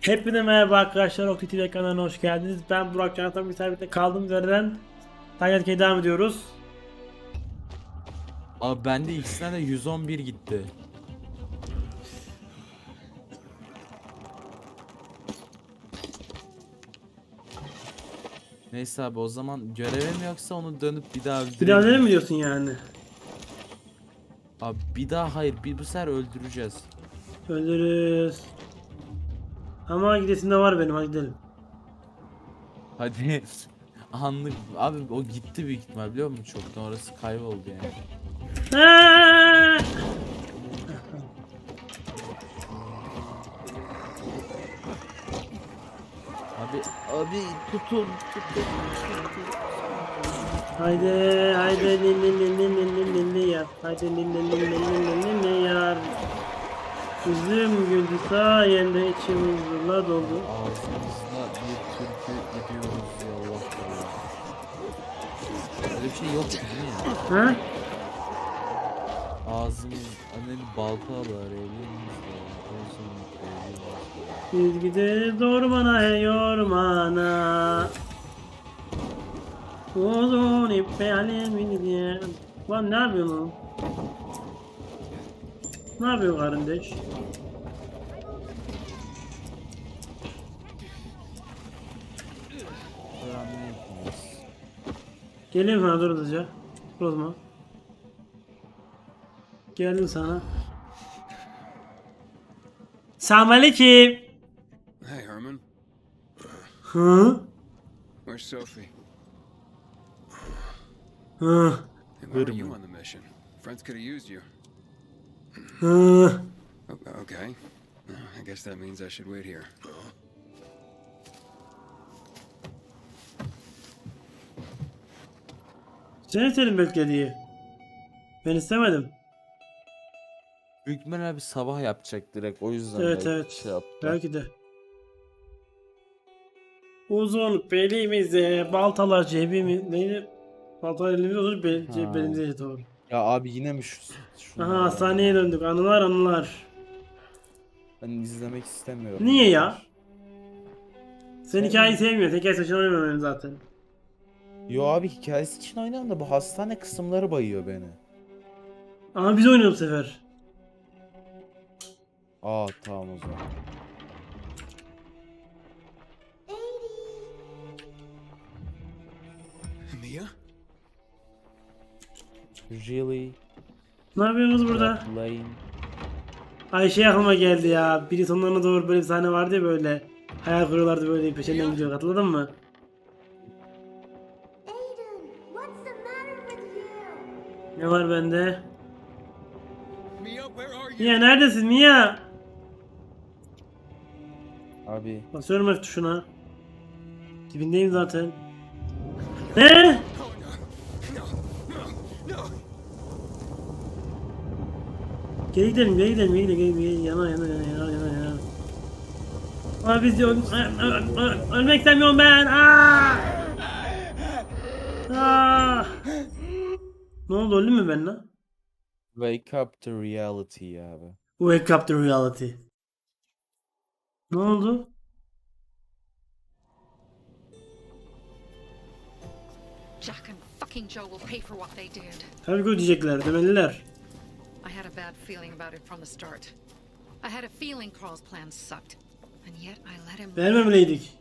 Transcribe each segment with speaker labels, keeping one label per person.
Speaker 1: Hepinize merhaba arkadaşlar, Oyun kanalına hoş geldiniz. Ben Burak Canatan, birlikte kaldığımız yerden devam ediyoruz.
Speaker 2: Abi bende ikisinden de 111 gitti. Neyse abi, o zaman görevim yoksa onu dönüp bir daha
Speaker 1: Bir
Speaker 2: öldüreyim.
Speaker 1: daha mi diyorsun yani?
Speaker 2: Abi bir daha hayır, bu sefer öldüreceğiz.
Speaker 1: Öldürürüz. Ama gidesinde var benim, hadi gidelim.
Speaker 2: Hadi anlık abi, o gitti büyük ihtimal, biliyor musun? Çoktan orası kayboldu yani.
Speaker 1: Aa!
Speaker 2: Abi tutun.
Speaker 1: Haydi haydi ninni yap. Haydi ninni yar. Üzüm güldü sayende içim huzurla doldu.
Speaker 2: Ağzımızda bir türkü ediyoruz ya Allah Allah. Öyle bir şey yok değil mi ya?
Speaker 1: Ha?
Speaker 2: Ağzımız hani baltalar, elimizde gözüm elimizde.
Speaker 1: Biz gideriz ormana, hey ormana. Uzun ipe alemini. Lan ne yapıyorsun oğlum? Ne yapıyor kardeş? Geleyim sana, dur hızlıca. Bozma. Geldim sana. Selamünaleyküm.
Speaker 3: Hey, Herman.
Speaker 1: Hı?
Speaker 3: Where's Sophie?
Speaker 1: Hı?
Speaker 3: Hey, why are you on the mission? Friends could have used you.
Speaker 1: Hı?
Speaker 3: Okay. I guess that means I should wait here.
Speaker 1: Senin beklediği. Ben istemedim.
Speaker 2: Büyük ihtimalle abi sabah yapacak direkt, o yüzden
Speaker 1: Evet
Speaker 2: belki
Speaker 1: evet.
Speaker 2: şey yaptı.
Speaker 1: Belki de. Uzun belimize baltalar cebimiz neydi? Baltalar elimize olur, belimize doğru.
Speaker 2: Ya abi yine mi şu
Speaker 1: Aha, hastaneye döndük. Anılar anılar.
Speaker 2: Ben izlemek istemiyorum.
Speaker 1: Niye ya? Sen
Speaker 2: Sen-
Speaker 1: hikayeyi sevmiyorsun. Hikaye saçını oynamıyorum zaten.
Speaker 2: Yo abi, hikayesi için oynayan da bu hastane kısımları bayıyor beni.
Speaker 1: Ama biz oynuyoruz bu sefer.
Speaker 2: Aa tamam o zaman.
Speaker 3: Mia?
Speaker 2: Really?
Speaker 1: Ne yapıyorsunuz burada?
Speaker 2: Lane.
Speaker 1: Ay şey aklıma geldi ya. Biri sonlarına doğru böyle bir sahne vardı ya böyle. Hayal kuruyorlardı, böyle peşinden gidiyor. Hatırladın mı? Ne var bende?
Speaker 3: Mia, where are you?
Speaker 1: Mia neredesin Mia?
Speaker 2: Abi
Speaker 1: Basıyorum F tuşuna. Dibindeyim zaten. Ne? Geri gidelim, geri gidelim, geri gidelim, geri gidelim. Yana. Abi biz ölmek istemiyorum ben. Ne oldu, öldüm mü ben lan?
Speaker 2: wake up to reality abi.
Speaker 1: Wake up to reality. Ne oldu?
Speaker 4: Jack and fucking Joe will pay for what they did.
Speaker 1: Tabii ki ödeyecekler, demeliler.
Speaker 4: I had a bad feeling about it from the start. I had a feeling Carl's plan sucked. And yet I let him...
Speaker 1: Vermemeliydik.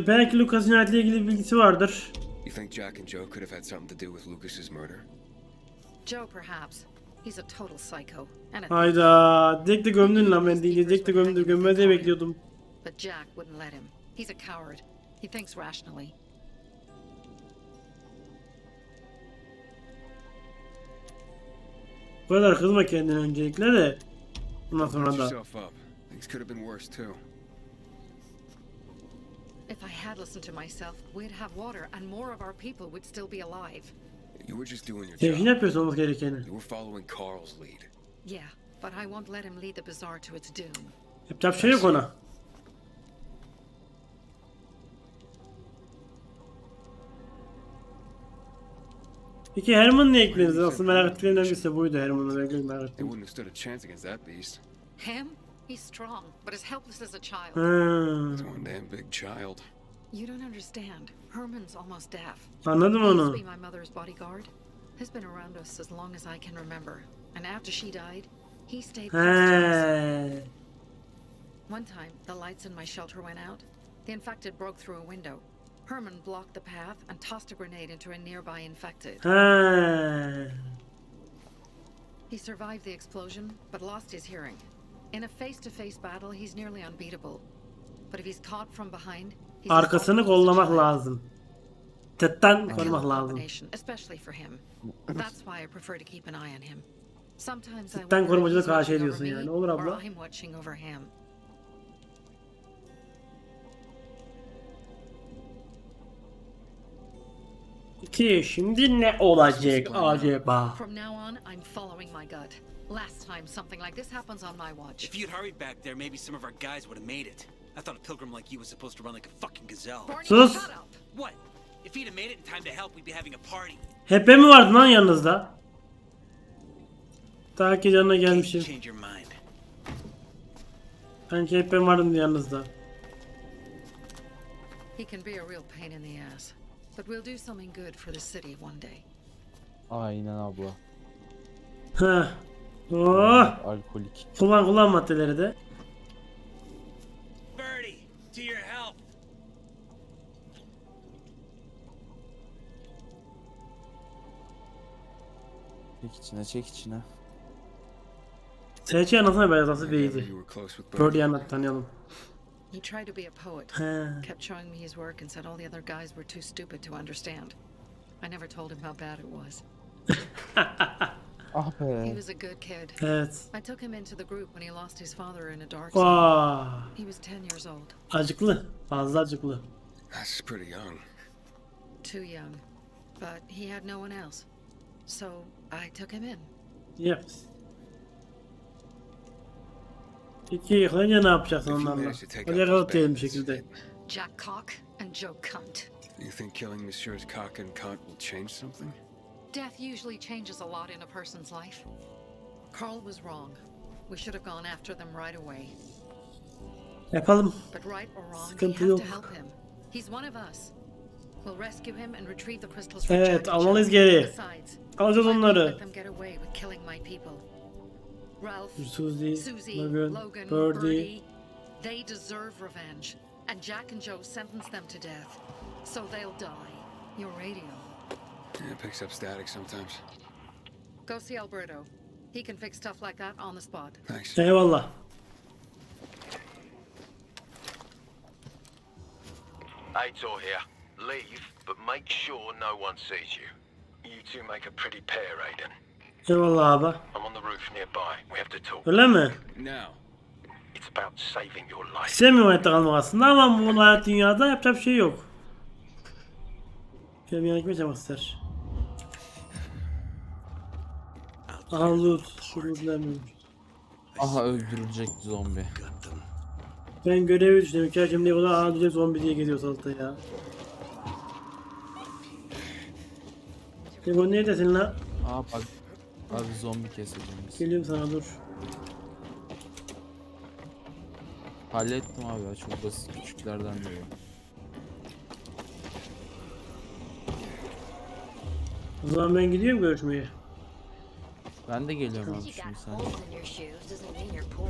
Speaker 1: Belki Lucas cinayetiyle ilgili bir bilgisi vardır.
Speaker 3: You think Jack and Joe could have had something to do with Lucas's murder?
Speaker 4: Joe, perhaps. He's a total psycho. And a
Speaker 1: Hayda, direkt de gömdün lan ben değil. Direkt de gömmez diye bekliyordum.
Speaker 4: But Jack wouldn't let him. He's a coward. He thinks rationally.
Speaker 1: Bu kadar kızma kendine öncelikle de. Ondan sonra
Speaker 3: Patch
Speaker 1: da.
Speaker 3: yourself up. Things could have been worse too.
Speaker 4: If I had listened to myself, we'd have water and more of our people would still be alive.
Speaker 3: You were just doing your
Speaker 1: Sevgili
Speaker 3: job.
Speaker 1: yapıyorsun olması gerekeni.
Speaker 3: You were following Carl's lead.
Speaker 4: Yeah, but I won't let him lead the bazaar to its doom.
Speaker 1: Yapacak bir şey yok ona. Peki Herman niye eklediniz? Aslında merak ettiklerimden birisi buydu, Herman'ı merak
Speaker 3: They
Speaker 1: ettim.
Speaker 3: wouldn't have stood a chance against that beast.
Speaker 4: Him? He's strong, but as helpless as a child.
Speaker 3: He's one damn big child.
Speaker 4: You don't understand. Herman's almost deaf.
Speaker 1: Anladım
Speaker 4: He used
Speaker 1: onu.
Speaker 4: to be my mother's bodyguard. Has been around us as long as I can remember. And after she died, he stayed close to us.
Speaker 1: He.
Speaker 4: One time, the lights in my shelter went out. The infected broke through a window. Herman blocked the path and tossed a grenade into a nearby infected.
Speaker 1: He.
Speaker 4: He survived the explosion, but lost his hearing. In a face-to-face battle, he's nearly unbeatable. But if he's caught from behind, he's
Speaker 1: Arkasını kollamak lazım. Tıttan
Speaker 4: a
Speaker 1: korumak
Speaker 4: killer
Speaker 1: lazım.
Speaker 4: combination, especially for him. That's why I prefer to keep an eye on him. Sometimes I
Speaker 1: Tıttan
Speaker 4: wonder if
Speaker 1: korumacılık
Speaker 4: he's
Speaker 1: karşı
Speaker 4: watching over
Speaker 1: ediyorsun
Speaker 4: me
Speaker 1: yani. Olur
Speaker 4: or
Speaker 1: abla.
Speaker 4: I'm watching over him.
Speaker 1: Ki şimdi ne olacak acaba?
Speaker 4: From now on, I'm following my gut. Last time something like this happens on my watch.
Speaker 5: If you'd hurried back there, maybe some of our guys would have made it. I thought a pilgrim like you was supposed to run like a fucking gazelle.
Speaker 4: Barney,
Speaker 1: Sus.
Speaker 4: shut up!
Speaker 5: What? If he'd have made it in time to help, we'd be having a party.
Speaker 1: Hep mi vardı lan yanınızda? Ta ki canına gelmişim.
Speaker 5: Change your mind.
Speaker 1: Sanki hep ben vardım yanınızda.
Speaker 4: He can be a real pain in the ass. But we'll do something good for the city one day.
Speaker 2: Aynen abla.
Speaker 1: Heh. Oh.
Speaker 2: Alkolik.
Speaker 1: Kullan maddeleri de.
Speaker 5: Birdie, to your help.
Speaker 2: Çek içine.
Speaker 1: Seçi anasına beyazası
Speaker 3: I gather
Speaker 1: beydi.
Speaker 3: you were close with Birdie.
Speaker 1: Birdie'yi anlat tanıyalım.
Speaker 4: He tried to be a poet.
Speaker 1: He.
Speaker 4: Kept showing me his work and said all the other guys were too stupid to understand. I never told him how bad it was.
Speaker 2: Ah
Speaker 4: He
Speaker 2: be.
Speaker 4: was a good kid.
Speaker 1: Evet.
Speaker 4: I took him into the group when he lost his father in a dark zone.
Speaker 1: Vaa.
Speaker 4: He was 10 years old.
Speaker 1: Acıklı. Fazla acıklı.
Speaker 3: That's pretty young.
Speaker 4: Too young. But he had no one else. So I took him in.
Speaker 1: Yap. İki yıkılınca ne yapacaksın
Speaker 3: If you
Speaker 1: onlarla?
Speaker 3: manage to take
Speaker 1: Öyle
Speaker 3: out
Speaker 1: kalıp
Speaker 3: those
Speaker 1: diyelim bir
Speaker 3: bandits,
Speaker 1: şekilde.
Speaker 4: Jack Cock and Joe Cunt.
Speaker 3: you think killing Monsieur's cock and cunt will change something?
Speaker 4: Death usually changes a lot in a person's life. Carl was wrong. We should have gone after them right away.
Speaker 1: Yapalım.
Speaker 4: But right or wrong, we
Speaker 1: Sıkıntı
Speaker 4: have
Speaker 1: yok.
Speaker 4: to help him. He's one of us. We'll rescue him and retrieve the crystals from
Speaker 1: Evet,
Speaker 4: Jack and
Speaker 1: almalıyız
Speaker 4: Joe.
Speaker 1: geri.
Speaker 4: Besides,
Speaker 1: Alacağız
Speaker 4: I won't
Speaker 1: onları.
Speaker 4: let them get away with killing my people. Ralph,
Speaker 1: Susie,
Speaker 4: Susie,
Speaker 1: Logan,
Speaker 4: Logan,
Speaker 1: Birdie.
Speaker 4: Birdie, they deserve revenge. And Jack and Joe sentenced them to death. So they'll die. Your radio.
Speaker 3: Yeah, it picks up static sometimes.
Speaker 4: Go see Alberto. He can fix stuff like that on the spot.
Speaker 3: Thanks.
Speaker 1: Eyvallah.
Speaker 6: Aitor here. Leave, but make sure no one sees you. You two make a pretty pair, Aiden.
Speaker 1: Eyvallah abi.
Speaker 6: I'm on the roof nearby. We have to talk.
Speaker 1: Öyle mi?
Speaker 3: Now.
Speaker 6: It's about saving your life.
Speaker 1: İstemiyorum hayatta kalmak aslında ama bu hayat dünyada yapacak bir şey yok. Şöyle bir yana gitmeye çalışmak ister. Aha loot. Şunu bilemiyorum.
Speaker 2: Aha öldürülecek zombi.
Speaker 1: Ben görevi düşünüyorum. Hikayem diye o da aha diyecek zombi diye geziyor salta ya. Telefon neredesin lan?
Speaker 2: Aa bak. Abi zombi keseceğim biz.
Speaker 1: Geliyorum sana dur.
Speaker 2: Hallettim abi ya, çok basit, küçüklerden biri.
Speaker 1: O zaman ben gidiyorum görüşmeye.
Speaker 2: Ben de geliyorum abi
Speaker 7: Because you
Speaker 2: şimdi
Speaker 7: got
Speaker 2: sen.
Speaker 7: holes in your shoes doesn't mean you're poor.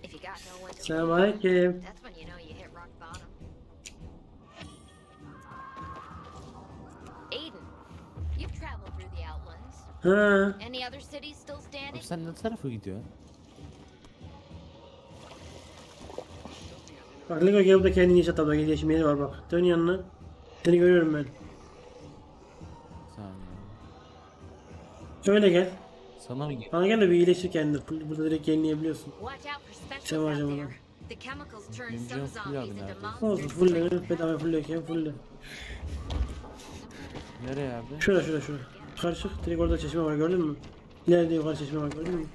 Speaker 7: If you got no one to
Speaker 1: Selamünaleyküm.
Speaker 7: that's when you know you hit rock bottom. Aiden, you've traveled through the Outlands.
Speaker 1: Ha.
Speaker 7: Any other cities still
Speaker 2: Abi
Speaker 7: standing?
Speaker 2: sen ne tarafa gidiyorsun?
Speaker 1: Bak Lego gel burada kendini yaşat abla. Gel yaşım yeri var bak. Dön yanına. Seni görüyorum ben.
Speaker 2: Bir saniye.
Speaker 1: Şöyle gel.
Speaker 2: Sana mı gel?
Speaker 1: Bana gel de bir iyileştir kendini. Burada direkt yenileyebiliyorsun.
Speaker 7: Watch out for specters
Speaker 1: Sen var
Speaker 7: out
Speaker 1: canım.
Speaker 7: there. The chemicals turn
Speaker 2: Benim
Speaker 7: some
Speaker 2: canım full abi
Speaker 7: zombies into
Speaker 2: neredeyse.
Speaker 1: Olsun
Speaker 7: monsters.
Speaker 1: fulle. Bedava fulleyken fulle.
Speaker 2: Nereye abi?
Speaker 1: Şurada. Yukarı çık. Direkt orada çeşme var gördün mü? İleride yukarı çeşme var gördün mü?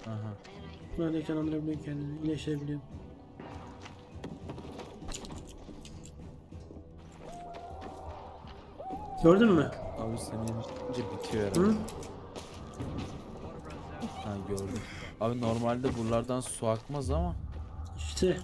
Speaker 2: Aha.
Speaker 1: Burada canlandırabiliyorsun kendini. İyileştirebiliyorsun. Gördün mü?
Speaker 2: Abi senin önce bitiyor
Speaker 1: Hı?
Speaker 2: herhalde. Ha gördüm. Abi normalde buralardan su akmaz ama.
Speaker 1: İşte.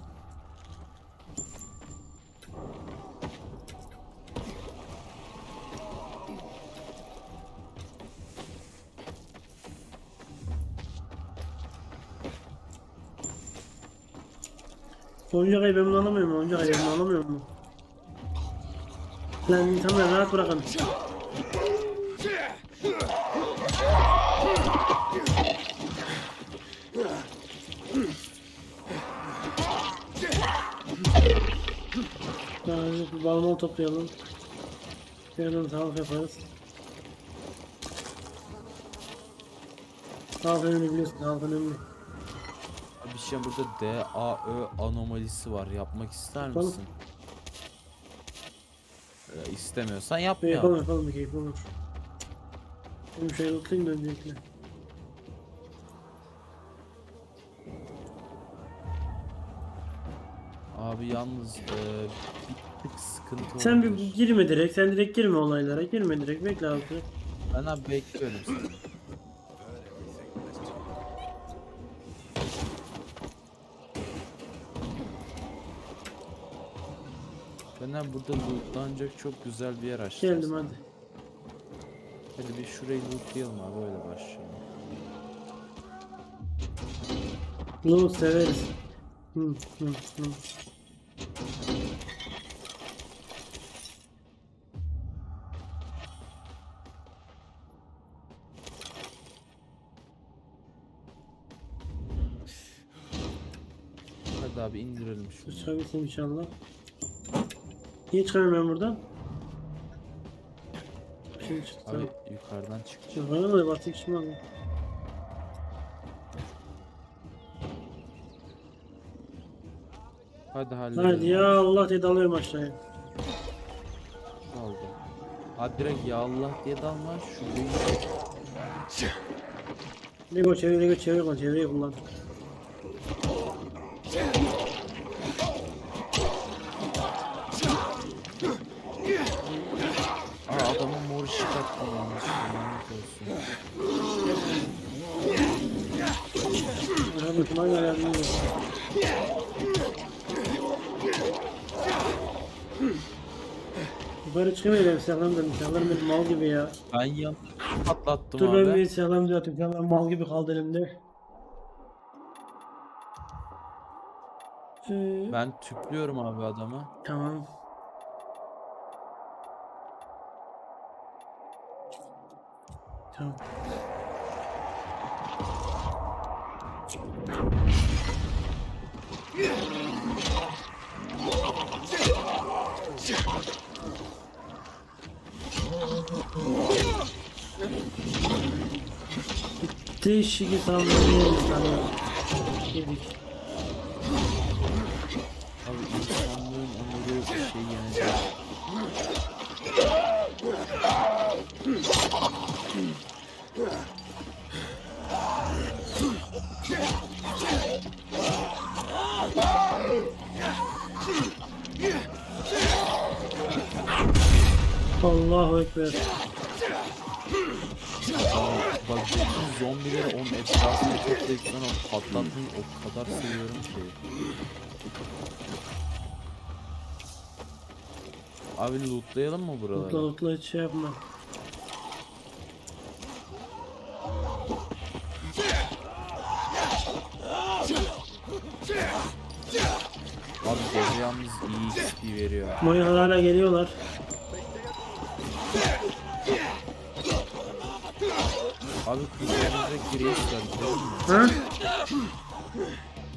Speaker 1: Oyuncak ayı ben bunu alamıyorum mu? Oyuncak ayı ben bunu alamıyorum mu? Lan insanları rahat bırakın. Bir balmol toplayalım. Yerden sağlık yaparız. Sağlık önemli biliyorsun, sağlık önemli.
Speaker 2: Bir şey burada DAÖ anomalisi var. Yapmak ister
Speaker 1: Yapalım.
Speaker 2: misin? İstemiyorsan
Speaker 1: Yapalım
Speaker 2: yapmayalım.
Speaker 1: yapalım bir keyif olur. Benim şöyle tutayım da öncelikle.
Speaker 2: Abi yalnız bir tık sıkıntı
Speaker 1: Sen bir
Speaker 2: olabilir.
Speaker 1: girme direkt, sen direkt girme olaylara, girme direkt, bekle abi.
Speaker 2: Ben abi bekliyorum seni. Ben abi burada lootlanacak çok güzel bir yer açtım.
Speaker 1: Geldim hadi.
Speaker 2: Hadi bir şurayı lootlayalım abi, öyle başlayalım.
Speaker 1: Loot severiz. Hı.
Speaker 2: Hadi abi indirelim şunu.
Speaker 1: Çıkabilsin inşallah. Niye çıkamıyorum ben buradan? Şimdi çıktı.
Speaker 2: Abi yukarıdan çıkacak.
Speaker 1: Çıkıyor. Bana da batı işim alıyor.
Speaker 2: Hadi halledelim.
Speaker 1: Hadi ya Allah diye dalıyorum aşağıya.
Speaker 2: Oldu. Abi direkt ya Allah diye dalma. Şu büyük.
Speaker 1: Lego çeviri kullan.
Speaker 2: Aa adamın mor ışık attı yanlış. Lanet olsun.
Speaker 1: Arabasına yardım ediyor. Yukarı çıkamayın benim silahlarım benim mal gibi ya.
Speaker 2: Ben yanlış patlattım
Speaker 1: Dur
Speaker 2: abi.
Speaker 1: ben bir silahlarım düzelttim. Silahlarım mal gibi kaldı elimde.
Speaker 2: Ben tüplüyorum abi adamı.
Speaker 1: Tamam. Tamam. Değişik sanırım. Yedik.
Speaker 2: Abi insanlığın onları şey yenecek.
Speaker 1: Allahu Ekber.
Speaker 2: Bak bütün zombileri onun etrafında toplayıp sonra patlatmayı o kadar seviyorum ki. Abi lootlayalım mı buraları?
Speaker 1: Lootla hiç şey yapma.
Speaker 2: Abi gece yalnız iyi XP veriyor.
Speaker 1: Manyalar hala geliyorlar.
Speaker 2: Abi kurtarılacak bir reis var biliyor musun?
Speaker 1: Ha?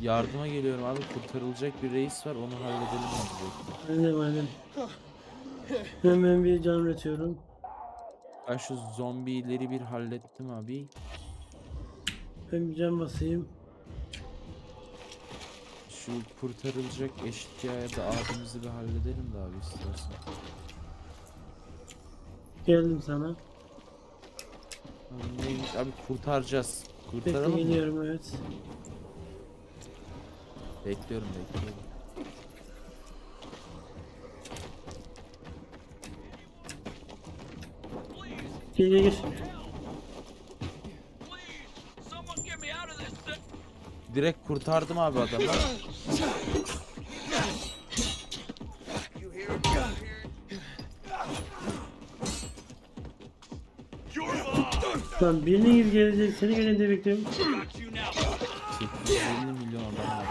Speaker 2: Yardıma geliyorum abi, kurtarılacak bir reis var, onu halledelim abi.
Speaker 1: Hadi. Hemen bir can üretiyorum.
Speaker 2: Ben şu zombileri bir hallettim abi.
Speaker 1: Ben bir can basayım.
Speaker 2: Şu kurtarılacak eşkıya ya da abimizi bir halledelim de abi istersen.
Speaker 1: Geldim sana.
Speaker 2: Abi neymiş abi, kurtaracağız.
Speaker 1: Bekle
Speaker 2: Kurtaralım mı?
Speaker 1: geliyorum evet.
Speaker 2: Bekliyorum.
Speaker 1: Gir.
Speaker 2: Direkt kurtardım abi adamı.
Speaker 1: Lan biriniz gelecek, seni gelin diye bekliyorum.
Speaker 2: 850 milyon adam var.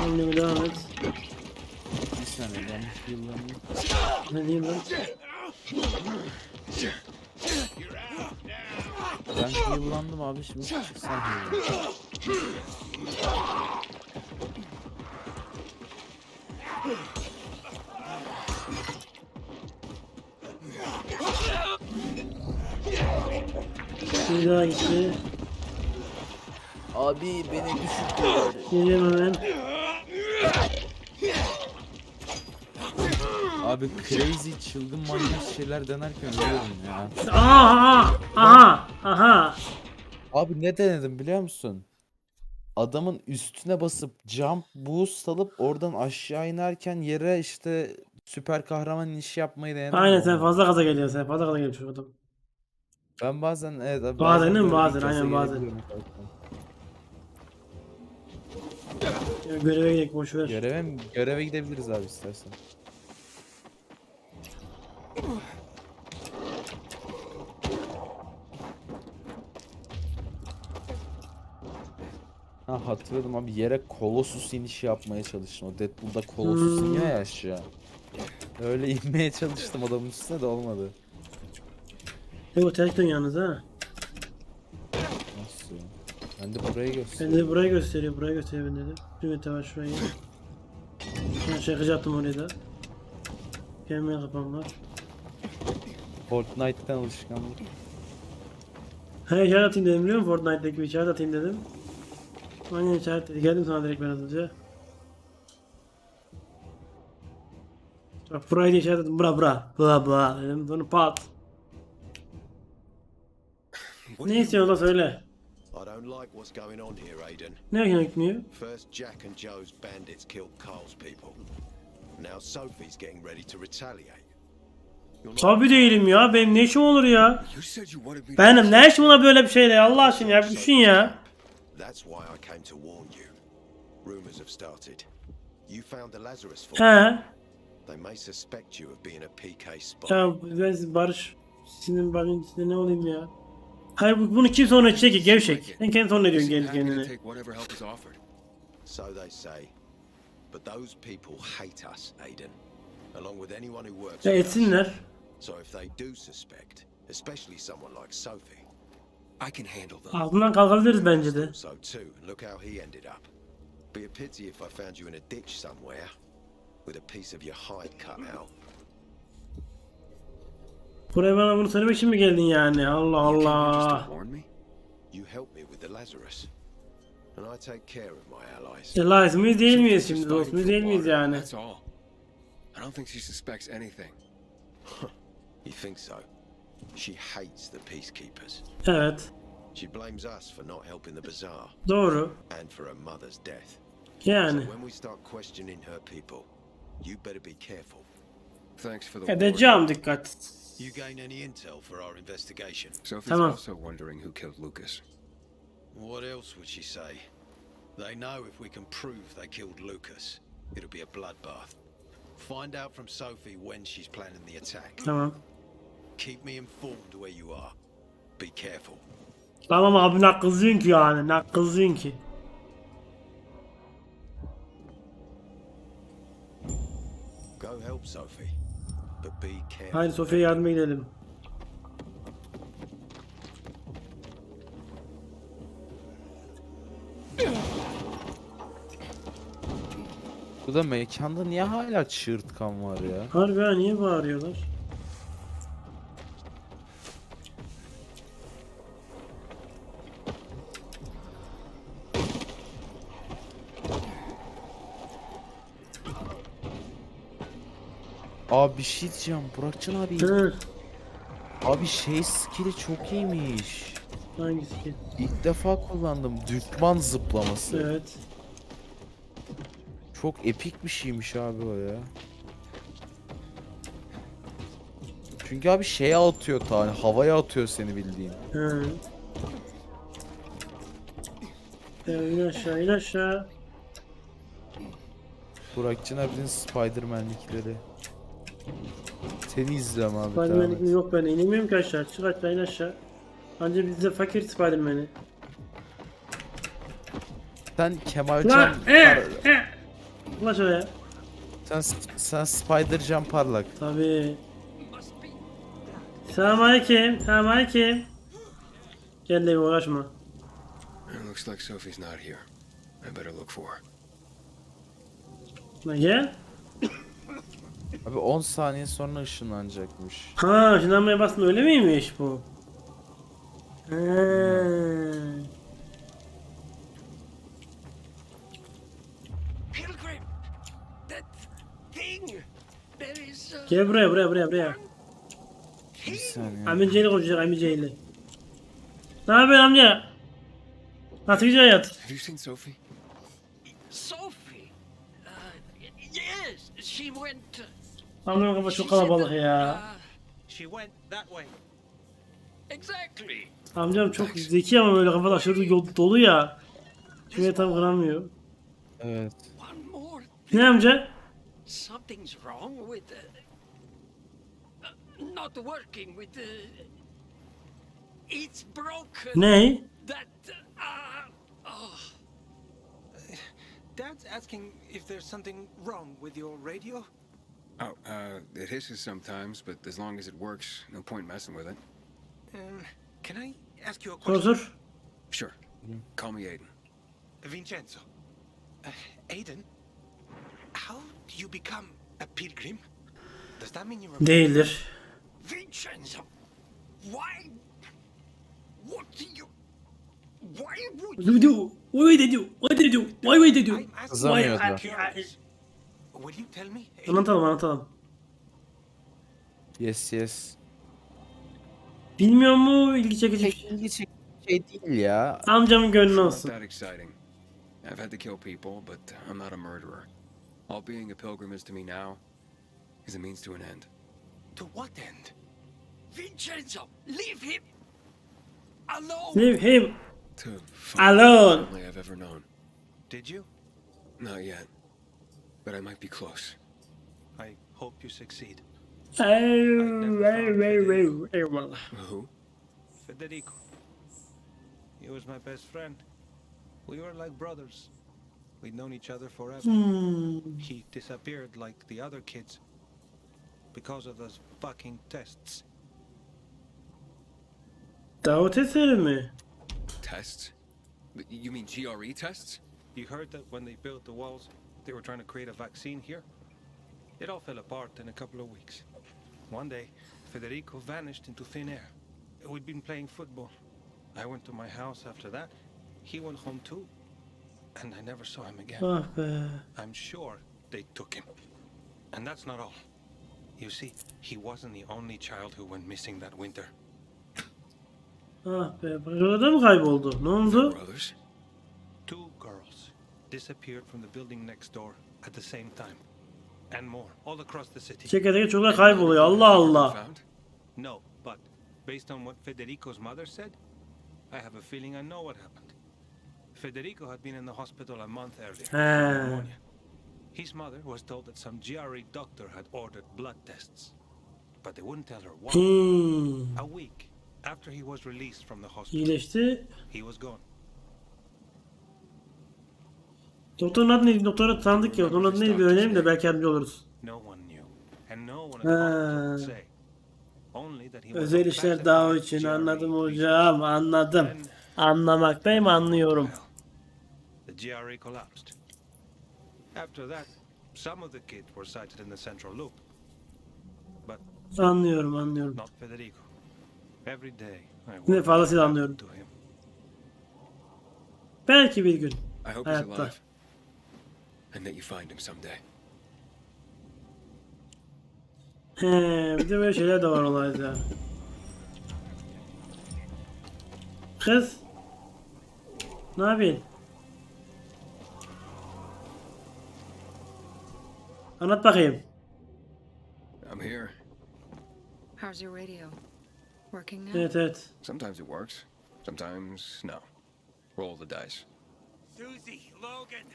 Speaker 1: Annemi devam et.
Speaker 2: Bir saniye ben yıllarını...
Speaker 1: Ne diyeyim lan?
Speaker 2: Ben yıllandım abi şimdi çıksam.
Speaker 1: Bir daha gitti.
Speaker 2: Abi beni düşürtüyor.
Speaker 1: Geliyorum hemen.
Speaker 2: Abi crazy çılgın manyak şeyler denerken ölüyorum ya.
Speaker 1: Aha! Aha! Aha!
Speaker 2: Abi ne denedim biliyor musun? Adamın üstüne basıp jump boost alıp oradan aşağı inerken yere işte süper kahraman işi yapmayı denedim.
Speaker 1: Aynen
Speaker 2: de
Speaker 1: sen
Speaker 2: olmadı.
Speaker 1: fazla gaza geliyorsun, sen fazla gaza geliyorsun adam.
Speaker 2: Ben bazen evet abi
Speaker 1: Bazen değil mi?
Speaker 2: böyle
Speaker 1: Bazen,
Speaker 2: gaza
Speaker 1: aynen bazen.
Speaker 2: gelebiliyorum zaten.
Speaker 1: Ya göreve gidelim, boş ver.
Speaker 2: Göreve gidebiliriz abi istersen. Ha hatırladım abi yere Colossus inişi yapmaya çalıştım. O Deadpool'da Colossus iniyor ya aşağı. Öyle inmeye çalıştım adamın üstüne de olmadı.
Speaker 1: Bu ters dön yalnız ha.
Speaker 2: Nasıl? Ben de burayı
Speaker 1: Ben
Speaker 2: göstereyim.
Speaker 1: de burayı gösteriyor, burayı gösteriyor ben dedi. Kıymete var şurayı. Ben çakacaktım orayı da. Gelmeyen kapağım var.
Speaker 2: Fortnite'ten alışkanlık.
Speaker 1: He işaret atayım dedim biliyor musun? Fortnite'daki bir işaret atayım dedim. Aynen işaret dedi. Geldim sana direkt ben hızlıca. Bak burayı da işaret ettim. Bra dedim. Sonra pat. Ne istiyorsun da söyle.
Speaker 6: I don't like what's going on here, Aiden.
Speaker 1: Ne hoşuna gitmiyor?
Speaker 6: First, Jack and Joe's bandits killed Carl's people. Now Sophie's getting ready to retaliate. You're not-
Speaker 1: Tabi değilim ya. Benim ne işim olur ya?
Speaker 3: You said you wanted me to...
Speaker 1: Benim ne işim olur böyle bir şeyle Allah aşkına ya. Bir düşün ya.
Speaker 6: That's why I came to warn you. Rumors have started. You found the Lazarus
Speaker 1: He.
Speaker 6: fall. They may suspect you of being a PK spy.
Speaker 1: Ya ben Barış. Senin bakın içinde ne olayım ya? Hayır bunu kim sonra çekecek gevşek. Sen kendi sonra diyorsun kendi
Speaker 3: Happy to
Speaker 1: kendine.
Speaker 3: take whatever help is offered.
Speaker 6: So they say. But those people hate us, Aiden. Along with anyone who works
Speaker 1: Ya
Speaker 6: with us.
Speaker 1: etsinler.
Speaker 6: So if they do suspect, especially someone like Sophie,
Speaker 3: I can handle them.
Speaker 1: Altından kalkabiliriz bence de.
Speaker 6: so too, look how he ended up. Be a pity if I found you in a ditch somewhere with a piece of your hide cut out.
Speaker 1: Buraya bana bunu söylemek için mi geldin yani? Allah
Speaker 3: You came here just
Speaker 1: Allah.
Speaker 3: to warn me?
Speaker 6: You helped me with the Lazarus, and I take care of my allies.
Speaker 1: Elias mıyız değil
Speaker 3: She
Speaker 1: miyiz
Speaker 3: was
Speaker 1: şimdi
Speaker 3: just
Speaker 1: dost
Speaker 3: fighting
Speaker 1: muyuz
Speaker 3: for
Speaker 1: değil miyiz
Speaker 3: water,
Speaker 1: yani?
Speaker 3: That's all. I don't think she suspects anything.
Speaker 6: You think so? She hates the peacekeepers.
Speaker 1: Evet.
Speaker 6: She blames us for not helping the bazaar
Speaker 1: Doğru.
Speaker 6: and for her mother's death.
Speaker 1: Yani.
Speaker 6: So when we start questioning her people, you better be careful.
Speaker 3: Thanks for the warning.
Speaker 1: Edeceğim dikkat.
Speaker 6: You gain any intel for our investigation?
Speaker 3: Sophie's
Speaker 1: Tamam.
Speaker 3: also wondering who killed Lucas.
Speaker 6: What else would she say? They know if we can prove they killed Lucas, it'll be a bloodbath. Find out from Sophie when she's planning the attack.
Speaker 1: Tamam.
Speaker 6: Keep me informed where you are. Be careful.
Speaker 1: Tamam abi ne kızıyorsun ki yani? Ne kızıyorsun ki?
Speaker 6: Go help Sophie, but be careful.
Speaker 1: Haydi Sofya'ya yardıma gidelim.
Speaker 2: Bu da mekanda niye hala çığırtkan var ya?
Speaker 1: Harbi ha niye bağırıyorlar?
Speaker 2: Abi bir şey diyeceğim Burakcan abi.
Speaker 1: Hı.
Speaker 2: Abi şey skill'i çok iyiymiş.
Speaker 1: Hangisi ki?
Speaker 2: İlk defa kullandım. Düşman zıplaması.
Speaker 1: Evet.
Speaker 2: Çok epik bir şeymiş abi o ya. Çünkü abi şeye atıyor tane, havaya atıyor seni bildiğin.
Speaker 1: Hı. İn aşağı in aşağı.
Speaker 2: Burakcan abinin Spider-Man'likleri. Seni izliyorum abi.
Speaker 1: Spiderman'lik
Speaker 2: devam
Speaker 1: mi
Speaker 2: et.
Speaker 1: yok, ben inemiyorum ki aşağı. Çık aşağı in aşağı. Anca bizde fakir Spiderman'i.
Speaker 2: Sen Kemalcan
Speaker 1: Ulan Ulaş oraya.
Speaker 2: sen Spider-Can parlak.
Speaker 1: Tabii. Selamünaleyküm. Selamünaleyküm. Gel de uğraşma.
Speaker 3: It looks like Sophie's not here. I better look for her.
Speaker 1: Lan gel.
Speaker 2: Abi 10 saniye sonra ışınlanacakmış.
Speaker 1: Ha, ışınlanmaya bastın, öyle miymiş bu? Ha.
Speaker 6: Pilgrim! That thing! There is
Speaker 1: Gel buraya.
Speaker 2: Bir saniye.
Speaker 1: Amcayle konuşacak, amcayle. Ne yapıyorsun amca? Nasıl gidiyor hayat?
Speaker 3: Have you seen Sophie?
Speaker 6: Sophie! Yes, she went...
Speaker 1: Amcanın kafa çok kalabalık ya.
Speaker 5: She went that way.
Speaker 6: Exactly.
Speaker 1: Amcam çok zeki ama böyle kafada aşırı dolu ya. Şuraya tam kıramıyor.
Speaker 2: Evet.
Speaker 6: One more.
Speaker 1: Ne amca?
Speaker 6: Something's wrong with not working with it's broken.
Speaker 1: Ne?
Speaker 6: That oh.
Speaker 5: Dad's asking if there's something wrong with your radio.
Speaker 3: Oh, it hisses sometimes, but as long as it works, no point messing with it.
Speaker 5: Can I ask you a
Speaker 1: Sor
Speaker 5: question?
Speaker 1: sor.
Speaker 3: Sure. Call me Aiden.
Speaker 5: Vincenzo. Aiden, how do you become a pilgrim? Does that mean you're a...
Speaker 1: Değildir.
Speaker 6: Vincenzo, why? What do you? Why would
Speaker 1: Why did you? Why did you? Why did you?
Speaker 5: I'm asking
Speaker 2: Kızamıyor
Speaker 5: you.
Speaker 2: da.
Speaker 5: Curious. Will you tell me?
Speaker 1: Anlatalım.
Speaker 2: Yes.
Speaker 1: Bilmiyor mu, ilgi çekici bir şey?
Speaker 2: İlgi çekici şey değil ya.
Speaker 1: Amcamın gönlü
Speaker 3: Not
Speaker 1: olsun.
Speaker 3: that exciting. I've had to kill people, but I'm not a murderer. All being a pilgrim is to me now is a means to an end.
Speaker 5: To what end?
Speaker 6: Vincenzo, leave him alone.
Speaker 1: Leave him
Speaker 3: To find
Speaker 1: alone.
Speaker 3: the family I've ever known.
Speaker 5: Did you?
Speaker 3: Not yet, but I might be close.
Speaker 5: I hope you succeed.
Speaker 1: Eyvallah.
Speaker 3: Who?
Speaker 5: Federico. He was my best friend. We were like brothers. We'd known each other forever. He disappeared like the other kids because of those fucking tests.
Speaker 1: Davut eseri mi?
Speaker 3: Tests? You mean GRE tests?
Speaker 5: You heard that when they built the walls, they were trying to create a vaccine here? It all fell apart in a couple of weeks. One day, Federico vanished into thin air. We'd been playing football. I went to my house after that. He went home too. And I never saw him again.
Speaker 1: Ah be.
Speaker 5: I'm sure they took him. And that's not all. You see, he wasn't the only child who went missing that winter.
Speaker 1: Ah be. Burada da mı kayboldu? Ne oldu?
Speaker 3: Brothers?
Speaker 5: Two girls disappeared from the building next door at the same time. And more, all across the city.
Speaker 1: Çekirdeki çocuklar kayboluyor. Allah Allah.
Speaker 3: Found?
Speaker 5: No, but based on what Federico's mother said, I have a feeling I know what happened. Federico had been in the hospital a month earlier with pneumonia. His mother was told that some GRE doctor had ordered blood tests, but they wouldn't tell her why. A week after he was released from the hospital,
Speaker 1: İyileşti.
Speaker 5: he was gone.
Speaker 1: Doktorun adı neydi? Doktoru tanıdık ya. Doktorun adı neydi? Bir öğrenelim de belki yardımcı oluruz.
Speaker 5: No one knew, and no one at the hospital could say. Only that he was
Speaker 1: Özel işler daha için anladım hocam. Anladım. Anlamaktayım, anlıyorum.
Speaker 5: The GRE collapsed. After that, some of the kids were sighted in the central loop, but
Speaker 1: Anlıyorum.
Speaker 5: not Federico. Every day, I
Speaker 1: Ne
Speaker 5: worried
Speaker 1: fazlasıyla anlıyorum.
Speaker 5: to him.
Speaker 1: Belki bir gün.
Speaker 3: I hope he's
Speaker 1: Hayatta.
Speaker 3: alive. And that you find him someday.
Speaker 1: He, bir de böyle şeyler de var olayda. Kız. Ne yapıyorsun? Anlat bakayım.
Speaker 3: I'm here.
Speaker 4: How's your radio? Working now?
Speaker 1: Evet evet.
Speaker 3: Sometimes it works, sometimes no. Roll the dice.
Speaker 5: Susie, Logan,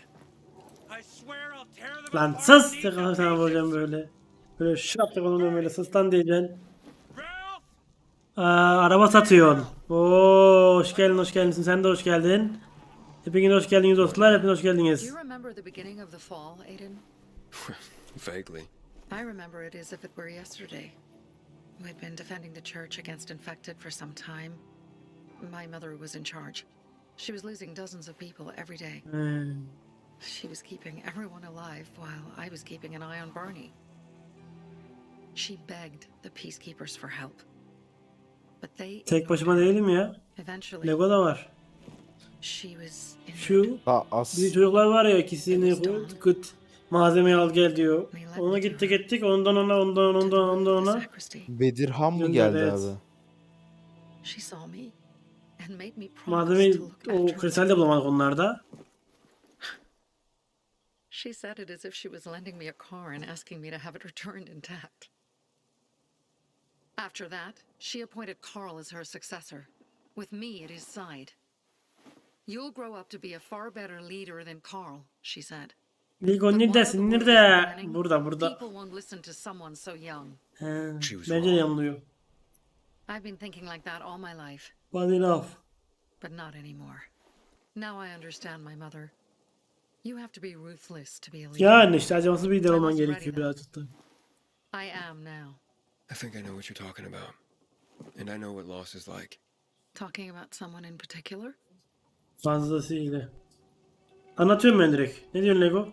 Speaker 5: I swear I'll tear them
Speaker 1: Lan
Speaker 5: apart
Speaker 1: sus!
Speaker 5: and eat
Speaker 1: Tekrar
Speaker 5: the
Speaker 1: sana
Speaker 5: pieces.
Speaker 1: vuracağım böyle. Böyle şap yapalım böyle sus lan diyeceksin.
Speaker 5: Ralph!
Speaker 1: Araba satıyorsun. Oo, hoş geldin hoş geldin. Sen de hoş geldin. Hepiniz hoş geldiniz dostlar. Hepiniz hoş
Speaker 4: Do
Speaker 1: geldiniz.
Speaker 4: you remember the beginning of the fall, Aiden?
Speaker 3: Vaguely.
Speaker 4: I remember it as if it were yesterday. We'd been defending the church against infected for some time. My mother was in charge. She was losing dozens of people every day. She was keeping everyone alive while I was keeping an eye on Barney. She begged the peacekeepers for help. But they
Speaker 1: Tek başıma değilim ya.
Speaker 4: eventually
Speaker 1: Lego da var.
Speaker 4: she was injured.
Speaker 1: Şu
Speaker 2: As
Speaker 1: bir çocuklar var ya, ikisini kıt malzemeyi al gel diyor. Ona gittik ondan ona
Speaker 4: to the
Speaker 1: ona.
Speaker 4: sacristy.
Speaker 2: Bedirhan mı
Speaker 1: Gönder,
Speaker 2: geldi
Speaker 1: evet.
Speaker 2: abi?
Speaker 4: She saw me and made me promise
Speaker 1: Malzemeyi
Speaker 4: to look
Speaker 1: o
Speaker 4: after her.
Speaker 1: kristal de bulamadık onlarda.
Speaker 4: She said it as if she was lending me a car and asking me to have it returned intact. After that, she appointed Carl as her successor, with me at his side. You'll grow up to be a far better leader than Carl, she said.
Speaker 1: Lego
Speaker 4: But while the
Speaker 1: neredesin?
Speaker 4: war is
Speaker 1: Nerede?
Speaker 4: burning,
Speaker 1: Burada.
Speaker 4: people won't listen to someone so young.
Speaker 1: He,
Speaker 3: She was
Speaker 1: bence de
Speaker 3: wrong.
Speaker 1: yanılıyor.
Speaker 4: I've been thinking like that all my life,
Speaker 1: But enough.
Speaker 4: but not anymore. Now I understand my mother. You have to be ruthless to be a leader.
Speaker 1: Yani işte acımasız bir lider olman gerekiyor birazcık da.
Speaker 4: I am now.
Speaker 3: I think I know what you're talking about. And I know what loss is like.
Speaker 4: Talking about someone in particular?
Speaker 1: Fazlasıyla. Anlatıyorum ben direkt. Ne diyorsun Lego?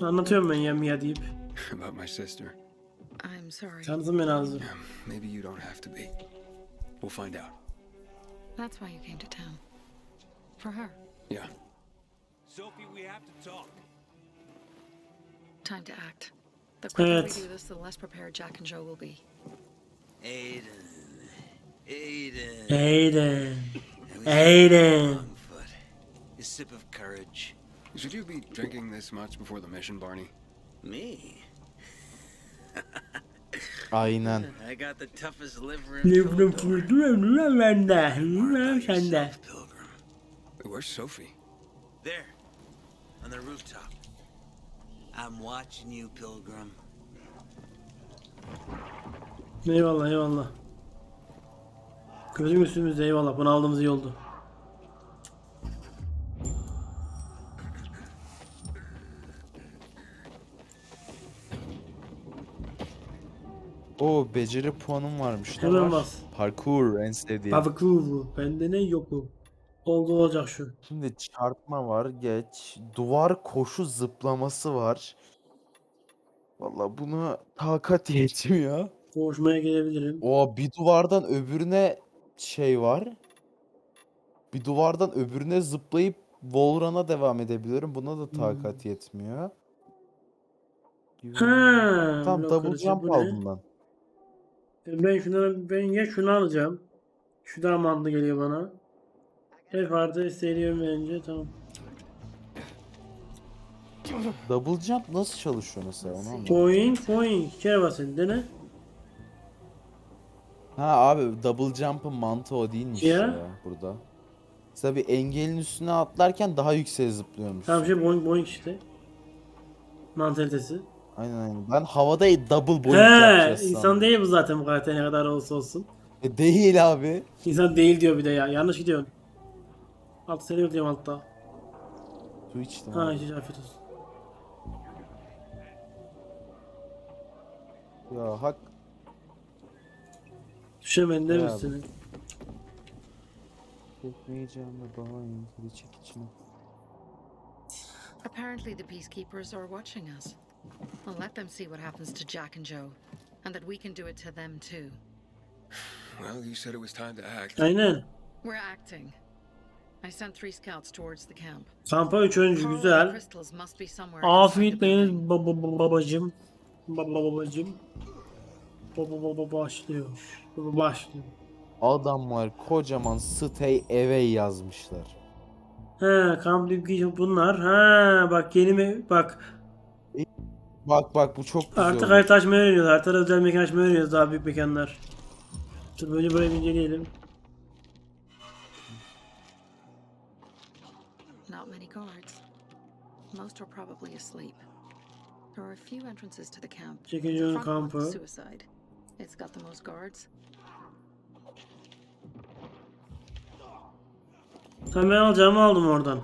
Speaker 1: Anlatıyorum ben ya Mia deyip.
Speaker 3: About my sister.
Speaker 4: I'm sorry.
Speaker 1: Tanıdın beni ağzı.
Speaker 3: Maybe you don't have to be. We'll find out.
Speaker 4: That's why you came to town. For her.
Speaker 3: Yeah.
Speaker 5: Sophie, we have to talk.
Speaker 4: Time to act. The quicker
Speaker 1: Evet.
Speaker 4: we do this, the less prepared Jack and Joe will be.
Speaker 8: Aiden.
Speaker 1: Aiden.
Speaker 8: And we
Speaker 1: Aiden.
Speaker 8: on foot. A sip of courage.
Speaker 3: Should you be drinking this much before the mission, Barney?
Speaker 8: Me?
Speaker 2: Aynen.
Speaker 8: I got the toughest liver in
Speaker 1: Livrim
Speaker 8: Pilgrim.
Speaker 1: fırdıyorum ben de.
Speaker 8: Mark
Speaker 1: Bilmem
Speaker 8: out
Speaker 1: sen de.
Speaker 8: yourself, Pilgrim.
Speaker 3: Where's Sophie?
Speaker 8: There, on the rooftop. I'm watching you, Pilgrim.
Speaker 1: Eyvallah. Gözüm üstümüzde eyvallah. Bunu aldığımız iyi oldu.
Speaker 2: O beceri puanım varmış. Ne
Speaker 1: Hemen
Speaker 2: var?
Speaker 1: bas.
Speaker 2: Parkur en sevdiğim.
Speaker 1: Balıklı. Bende ne yok bu. Oldu olacak şu.
Speaker 2: Şimdi çarpma var, geç. Duvar koşu zıplaması var. Vallahi buna takat yetmiyor.
Speaker 1: Koşmaya gelebilirim.
Speaker 2: O bir duvardan öbürüne şey var. Bir duvardan öbürüne zıplayıp wallrun'a devam edebiliyorum. Buna da takat yetmiyor.
Speaker 1: Ha,
Speaker 2: Tamam
Speaker 1: blok
Speaker 2: double
Speaker 1: kırıcı
Speaker 2: jump
Speaker 1: bu ne?
Speaker 2: aldım ben.
Speaker 1: Ben ya şunu alacağım. Şu daha mantıklı geliyor bana. F artı istediğim bence tamam.
Speaker 2: Double jump nasıl çalışıyor mesela onu anlamadım.
Speaker 1: Point. İki kere basın dene.
Speaker 2: Ha abi double jump'ın mantığı o değilmiş
Speaker 1: Ya.
Speaker 2: ya burada. Mesela bir engelin üstüne atlarken daha yükseğe zıplıyormuş.
Speaker 1: Tamam şey boing işte. Mantalitesi.
Speaker 2: Aynen. Ben havada double boing
Speaker 1: He,
Speaker 2: yapacağız
Speaker 1: insan
Speaker 2: sandım.
Speaker 1: değil bu zaten bu karakter ne kadar olsa olsun.
Speaker 2: Değil abi.
Speaker 1: İnsan değil diyor bir de ya. Yanlış gidiyorsun. Alt seni bekliyorum altta.
Speaker 2: Su içtim
Speaker 1: Ha
Speaker 2: abi.
Speaker 1: işte afiyet olsun.
Speaker 2: Ya hak.
Speaker 1: Düşemedin değil mi
Speaker 2: Ya.
Speaker 1: üstüne?
Speaker 2: Çekmeyeceğim de bana indiri çek içine.
Speaker 4: Apparently the peacekeepers are watching us. I'll let them see what happens to Jack and Joe, and that we can do it to them too.
Speaker 3: Well, you said it was time to act.
Speaker 1: Aynen.
Speaker 4: We're acting. I sent 3 scouts towards the camp.
Speaker 1: Kampa 3 oyuncu
Speaker 4: Carl and the
Speaker 1: güzel.
Speaker 4: crystals must be somewhere inside the
Speaker 1: Afiyet
Speaker 4: building.
Speaker 1: beyiniz babacım. Babacım. Başlıyor. Başlıyor.
Speaker 2: Adamlar kocaman stay away yazmışlar.
Speaker 1: He, kamp bunlar. Ha, bak yeni mi? Bak.
Speaker 2: Bak bu çok güzel
Speaker 1: Artık
Speaker 2: olur.
Speaker 1: harita açmayı öğreniyoruz. Haritada özel mekan açmayı öğreniyoruz, daha büyük mekanlar. Dur böyle bir inceleyelim.
Speaker 4: Not many guards. Most are probably asleep. There are a few entrances to the camp.
Speaker 1: Çekici
Speaker 4: The
Speaker 1: oyun
Speaker 4: front one
Speaker 1: kampı.
Speaker 4: is suicide. It's got the most guards.
Speaker 1: Sen ben alacağımı aldım oradan.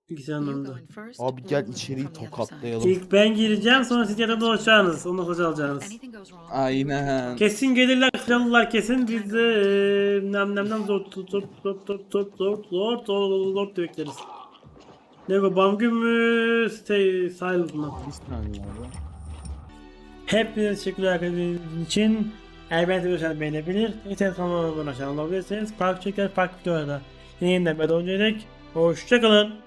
Speaker 1: İkisi
Speaker 4: You go
Speaker 1: anlamda.
Speaker 4: in first,
Speaker 2: Abi
Speaker 4: we'll
Speaker 2: gel
Speaker 4: move in
Speaker 2: içeriği
Speaker 4: from the other side.
Speaker 2: tokatlayalım.
Speaker 1: İlk ben gireceğim, sonra siz yatıp dolaşacaksınız. Ondan sonra alacaksınız.
Speaker 4: Anything goes wrong,
Speaker 2: Aynen.
Speaker 1: Kesin gelirler, kralılar kesin. Biz de nemden zor bekleriz. Lego Bugün mü? Stay silent mı?
Speaker 2: Bir saniye abi.
Speaker 1: Hepinize teşekkürler arkadaşlarınız için. Eğer beğendiyseniz beğenebilir. İsterseniz kanalıma abone olabilirsiniz. Farklı çeker, farklı videolarda. Yine yeniden oynadık. Hoşçakalın.